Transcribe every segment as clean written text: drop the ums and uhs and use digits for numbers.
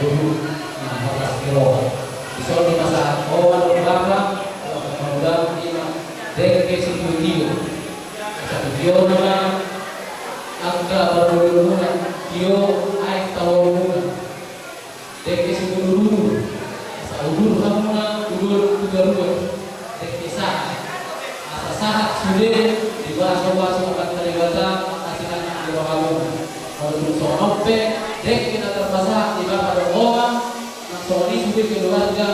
dulu nah kilo bisa di masa awal berapa kemudian lima dek video satu video nama angka baru video air tahun dek dulu udur sama udur dek kisah asa sahat sudah dibahas akan terlibat asinan di bawah kalau sonope dek kita terpasang di bawah orang soni sudah keluarga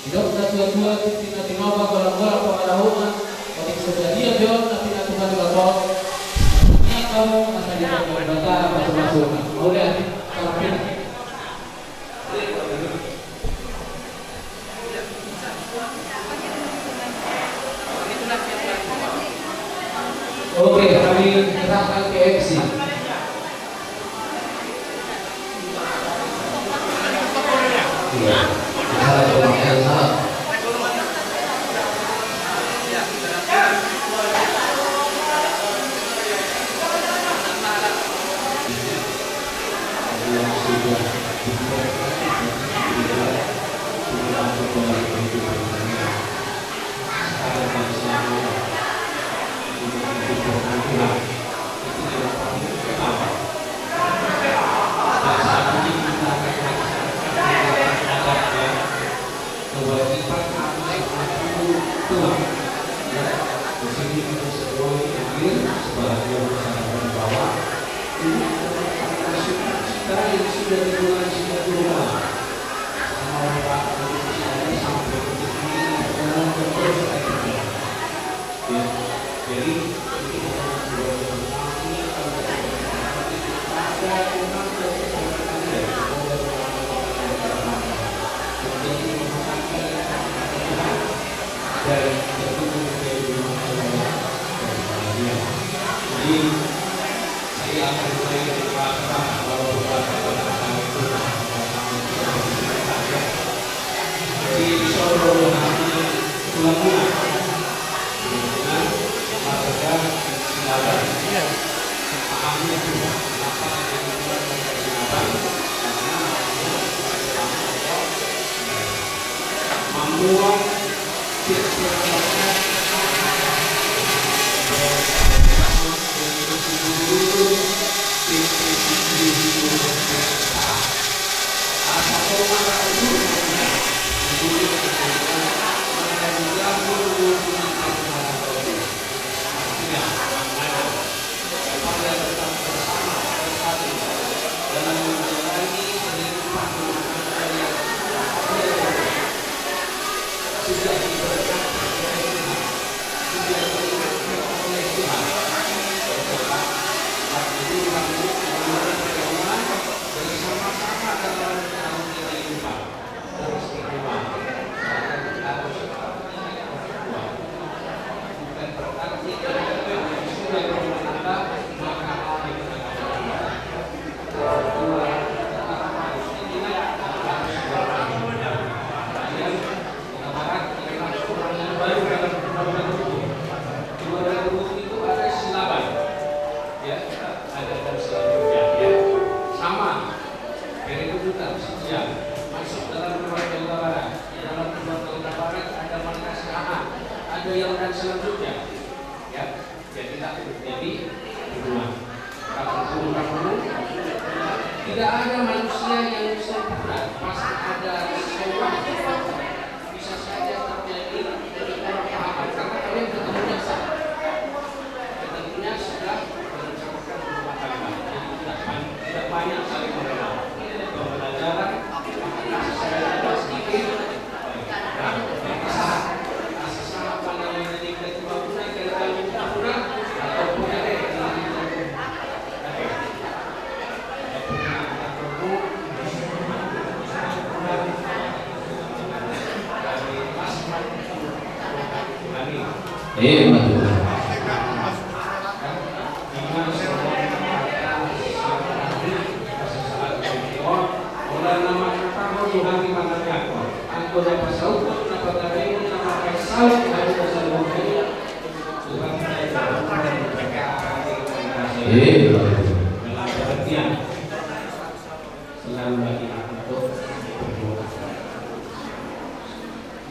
hidup tua kita timapa bola-bola pengalaman ketika sudah dia biar tapi nanti kan kalau ini kamu masa di bawah data masuk boleh tapi oke, kami serahkan ke MC. Iya, salah. Selalu bagi untuk berdoa.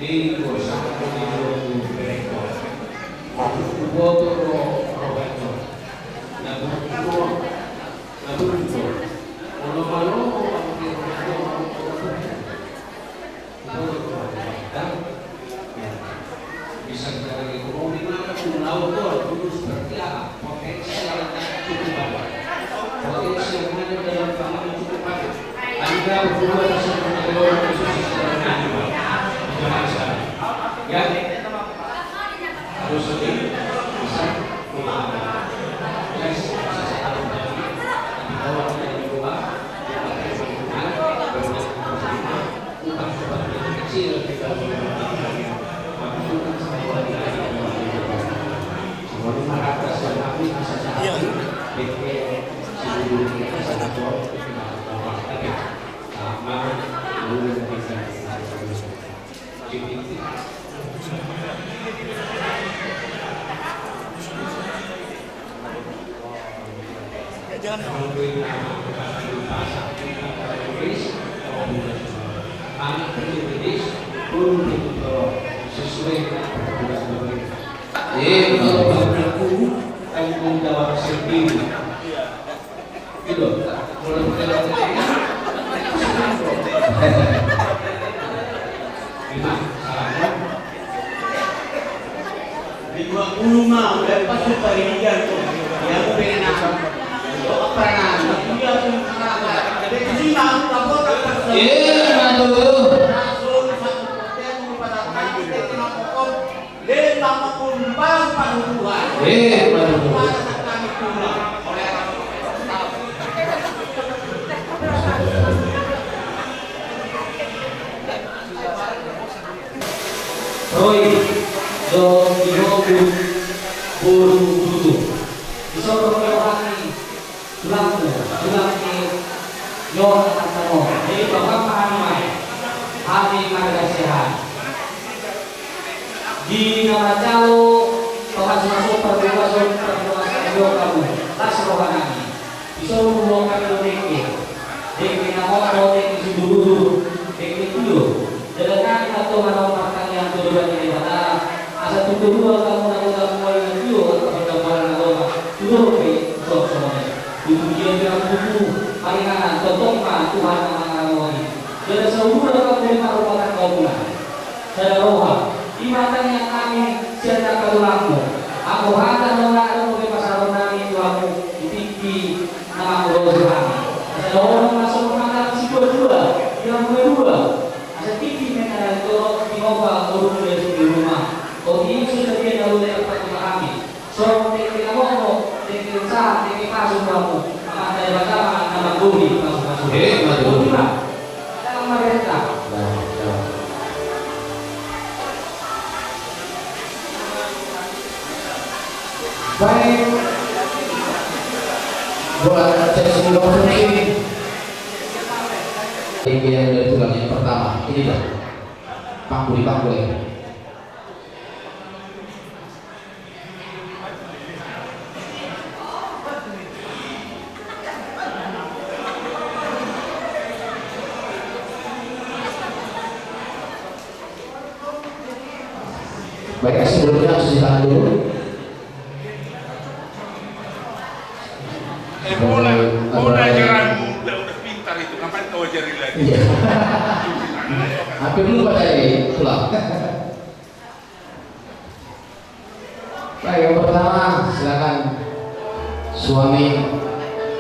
Di dosa di mereka, aku buat Roberto, lagu itu, malu-malu aku bisa dari ekonomi mana pun laut dulu seperti apa potensi yang cukup banyak, potensi yang ada dalam kamar cukup banyak. Anda berdua bisa mengelola posisi secara ya, harus lebih bisa sesuai kalau aku tanggung jawab sendiri gitu mulai di 20 mah udah pasuk paridian yang benar untuk perangan dia pun perangan jadi sini aku lapor ke Roy do Ihobu Buru Budu disuruh melewati tulangmu Yon Atano jadi bapak Mahamai Ami Margasihan di nama jauh masuk perbuatan kamu tak serohanani disuruh membongkar deke nama deke dulu deke dulu dengan atau makan yang kedua ini pada asa kedua kamu nak mulai video atau gambaran agama dulu ke semuanya itu dia bilang buku palingan contohnya Tuhan mengalami jadi semua kamu merupakan kaulah saya roha imatan yang kami siapa kaulamu aku hantar mengaku ke pasar nami tuamu di nama roh kami ada orang masuk mengaku si dua yang kedua ada TV mengenai itu di bawah turun dari rumah. Kalau ini sudah dia dahulu dari kami. So teknik kamu, teknik sah, teknik masuk kamu. Akan dari pertama nama Bumi masuk. Bumi lah. Dalam mereka. Baik. Buat sesi konsumsi. Ini yang dari tulang yang pertama, ini dah paku di paku ya. Baik, sebelumnya harus ditahan dulu. Bola ajaranmu udah pintar itu, ngapain kau ajarin lagi? Iya. Hampir lupa tadi pulang. Baik, yang pertama silakan suami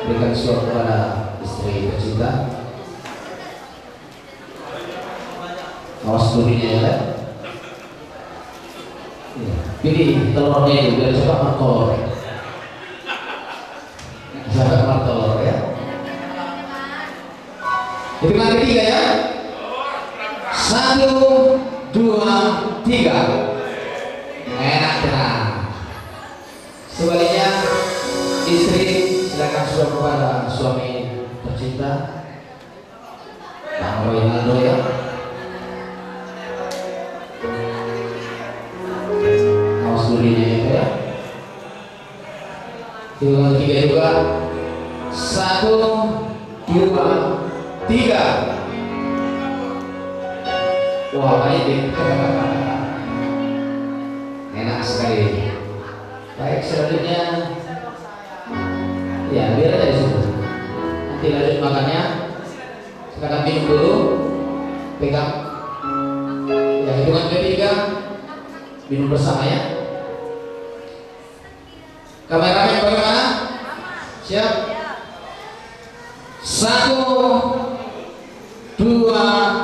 berikan suap kepada istri tercinta. Awas durinya ya. Pilih telurnya itu biar cepat matol. Jangan matol ya. Hitungan ketiga ya. 1, 2, 3. Enak tenang. Sebaliknya istri silakan suap kepada suami tercinta. Bang Ronaldo ya. Awas durinya ya. Hitungan ketiga juga. 1, 2, 3. Wah, baik. Enak sekali. Baik, selanjutnya ya biar aja di situ. Nanti lanjut makannya. Silakan minum dulu. Pegang. Ya, hitungan ketiga minum bersama ya. Kameramen bagaimana? Siap? 1, 2,